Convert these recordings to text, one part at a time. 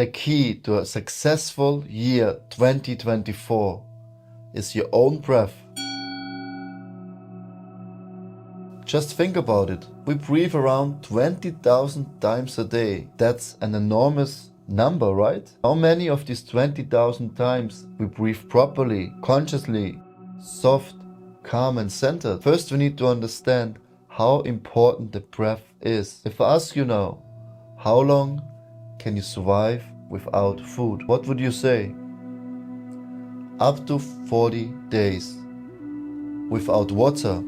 The key to a successful year 2024 is your own breath. Just think about it. We breathe around 20,000 times a day. That's an enormous number, right? How many of these 20,000 times we breathe properly, consciously, soft, calm and centered? First we need to understand how important the breath is. If I ask you now, how long can you survive without food? What would you say? Up to 40 days. Without water?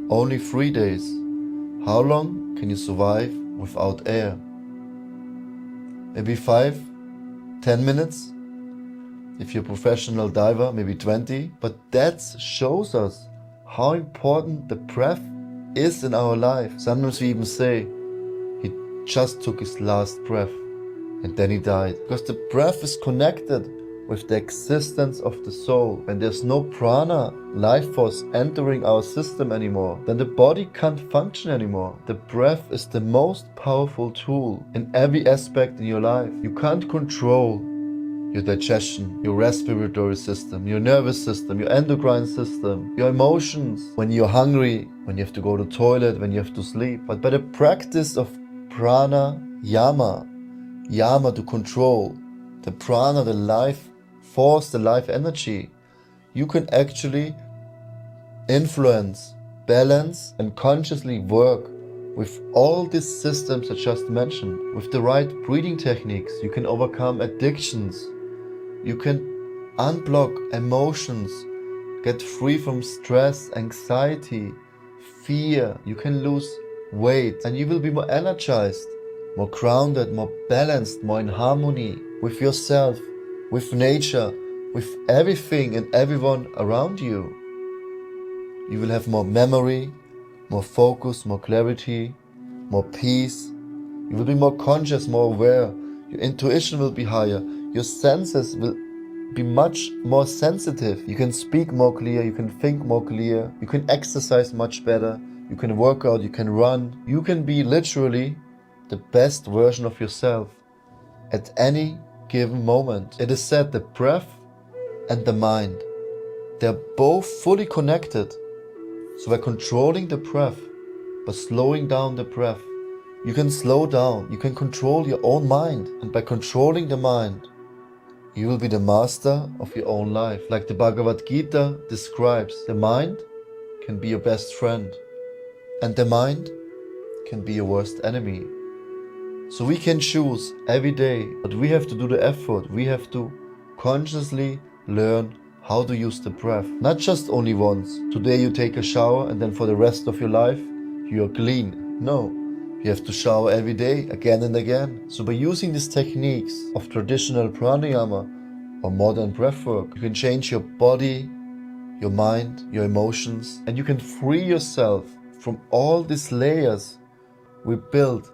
Only 3 days. How long can you survive without air? Maybe 5, 10 minutes? If you're a professional diver, maybe 20. But that shows us how important the breath is in our life. Sometimes we even say, he just took his last breath and then he died. Because the breath is connected with the existence of the soul. When there's no prana, life force entering our system anymore, then the body can't function anymore. The breath is the most powerful tool in every aspect in your life. You can't control your digestion, your respiratory system, your nervous system, your endocrine system, your emotions, when you're hungry, when you have to go to the toilet, when you have to sleep. But by the practice of pranayama, yama to control, the prana, the life force, the life energy, you can actually influence, balance and consciously work with all these systems I just mentioned. With the right breathing techniques, you can overcome addictions, you can unblock emotions, get free from stress, anxiety, fear, you can lose weight and you will be more energized, more grounded, more balanced, more in harmony with yourself, with nature, with everything and everyone around you. You will have more memory, more focus, more clarity, more peace. You will be more conscious, more aware. Your intuition will be higher. Your senses will be much more sensitive. You can speak more clear, you can think more clear, you can exercise much better, you can work out, you can run. You can be literally the best version of yourself at any given moment. It is said the breath and the mind, they're both fully connected. So by controlling the breath, by slowing down the breath, you can slow down, you can control your own mind. And by controlling the mind, you will be the master of your own life. Like the Bhagavad Gita describes, the mind can be your best friend and the mind can be your worst enemy. So we can choose every day, but we have to do the effort. We have to consciously learn how to use the breath. Not just only once. Today you take a shower and then for the rest of your life you're clean. No, you have to shower every day, again and again. So by using these techniques of traditional pranayama or modern breathwork, you can change your body, your mind, your emotions, and you can free yourself from all these layers we built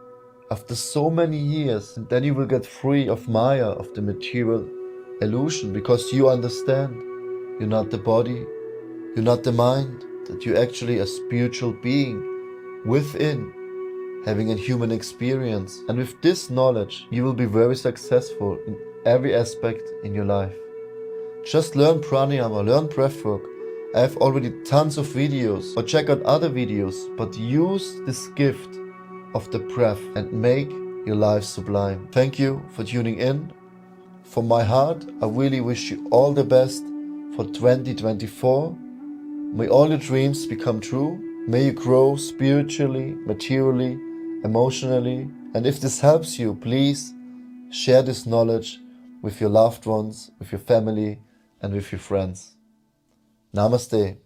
after so many years. And then you will get free of Maya, of the material illusion, because you understand you're not the body, you're not the mind, that you're actually a spiritual being within, having a human experience. And with this knowledge, you will be very successful in every aspect in your life. Just learn pranayama, learn breathwork. I have already tons of videos, or check out other videos, but use this gift of the breath and make your life sublime. Thank you for tuning in. From my heart, I really wish you all the best for 2024. May all your dreams become true. May you grow spiritually, materially, emotionally. And if this helps you, please share this knowledge with your loved ones, with your family, and with your friends. Namaste.